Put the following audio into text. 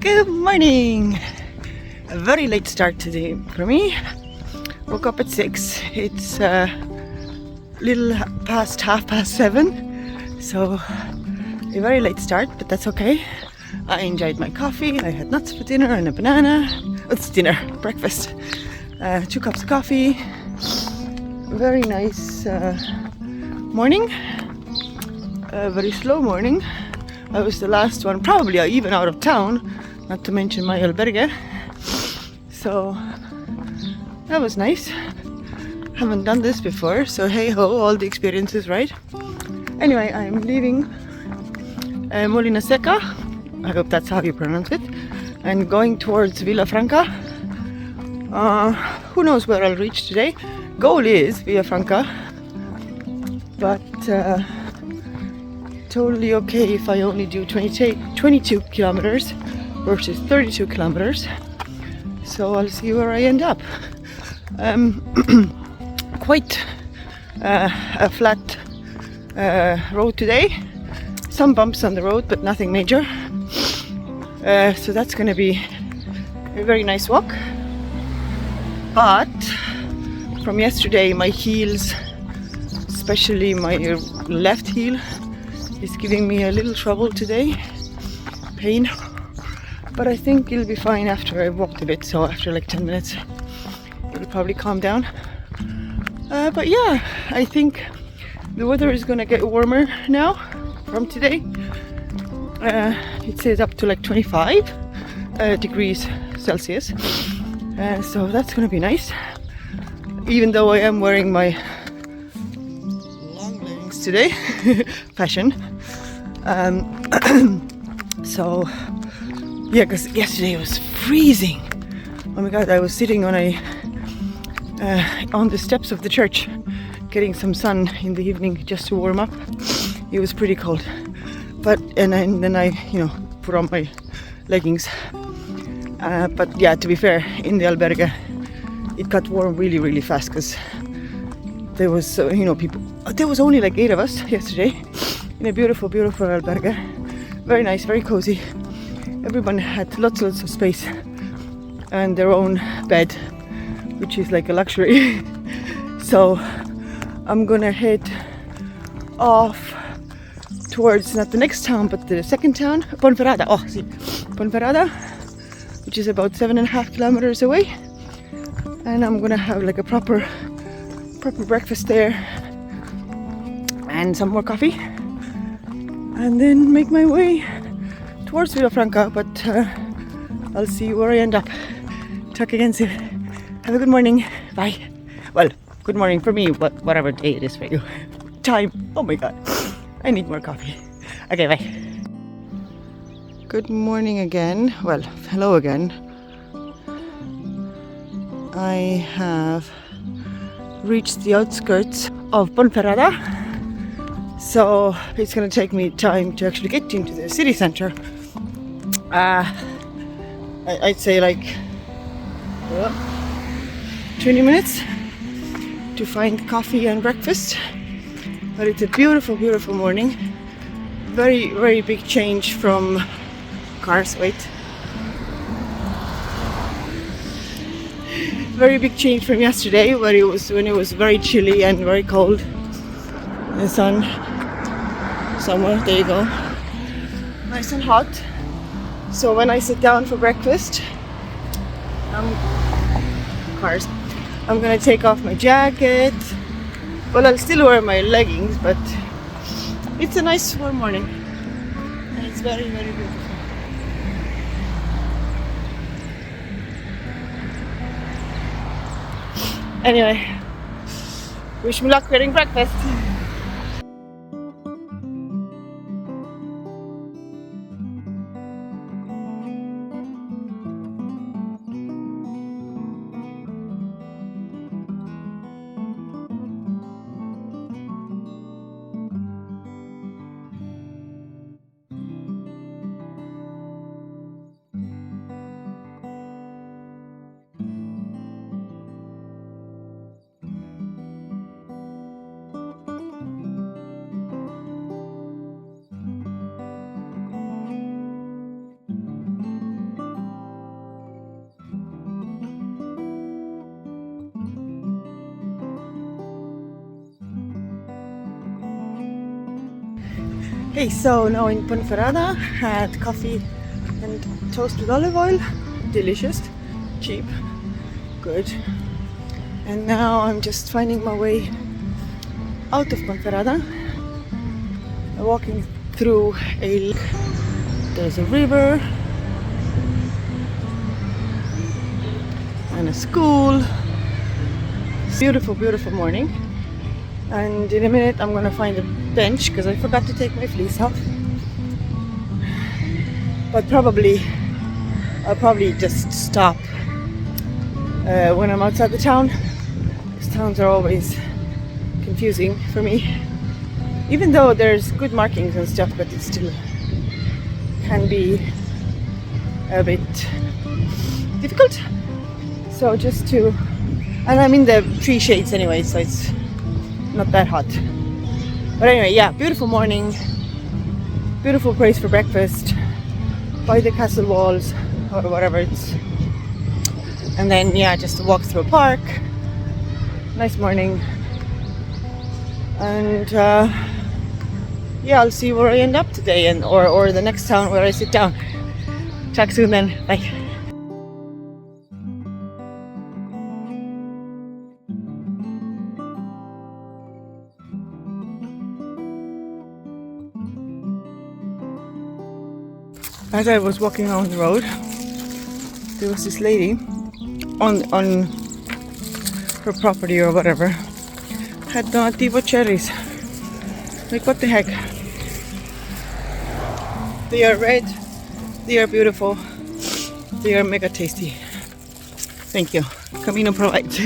Good morning! A very late start today for me. Woke up at 6. It's a little past 7:30, so a very late start, but that's okay. I enjoyed my coffee. I had nuts for dinner and a banana. It's dinner, breakfast. 2 cups of coffee. Very nice morning. A very slow morning. I was the last one, probably even out of town, not to mention my albergue. So that was nice. Haven't done this before, so hey ho, all the experiences, right? Anyway, I'm leaving Molinaseca, I hope that's how you pronounce it, and going towards Villafranca. Who knows where I'll reach today. Goal is Villafranca, but totally okay if I only do 22 kilometers versus 32 kilometers. So I'll see where I end up. Quite a flat road today. Some bumps on the road, but nothing major. So that's going to be a very nice walk. But from yesterday, my heels, especially my left heel, is giving me a little trouble today. Pain. But I think it'll be fine after I've walked a bit. So after like 10 minutes, it'll probably calm down. But yeah, I think the weather is gonna get warmer now from today. It says up to like 25 degrees Celsius. So that's gonna be nice. Even though I am wearing my long leggings today, fashion. So yeah, because yesterday it was freezing. Oh my god, I was sitting on the steps of the church getting some sun in the evening just to warm up. It was pretty cold, but and then I put on my leggings. But yeah, to be fair, in the albergue it got warm really fast because there was people. There was only like 8 of us yesterday in a beautiful albergue. Very nice, very cozy. Everyone had lots of space and their own bed, which is like a luxury. So I'm gonna head off towards not the next town but the second town, Ponferrada. Ponferrada, which is about 7.5 kilometers away, and I'm gonna have like a proper breakfast there and some more coffee, and then make my way towards Villafranca, but I'll see where I end up. Talk again soon. Have a good morning. Bye. Well, good morning for me, but whatever day it is for you. Time. Oh my god. I need more coffee. Okay, bye. Good morning again. Well, hello again. I have reached the outskirts of Ponferrada. So it's going to take me time to actually get into the city center. I'd say like 20 minutes to find coffee and breakfast. But it's a beautiful morning. Very big change from cars. Wait. Very big change from yesterday, when it was very chilly and very cold. The sun somewhere, there you go, nice and hot. So when I sit down for breakfast, I'm gonna take off my jacket. Well, I'll still wear my leggings, but it's a nice warm morning and it's very beautiful. Anyway, wish me luck getting breakfast. Hey, so now in Ponferrada, had coffee and toast with olive oil. Delicious, cheap, good. And now I'm just finding my way out of Ponferrada. Walking through a lake. There's a river and a school. Beautiful, beautiful morning. And in a minute I'm gonna find a bench because I forgot to take my fleece off. But I'll probably just stop when I'm outside the town. These towns are always confusing for me. Even though there's good markings and stuff, but it still can be a bit difficult. So and I'm in the tree shades anyway, so it's not that hot. But anyway, yeah, beautiful morning, beautiful place for breakfast by the castle walls or whatever it's, and then yeah, just a walk through a park. Nice morning. And yeah, I'll see where I end up today, and or the next town where I sit down. Talk soon then, bye. As I was walking along the road, there was this lady on her property or whatever, had donativo cherries. Like, what the heck? They are red, they are beautiful, they are mega tasty. Thank you. Camino provides.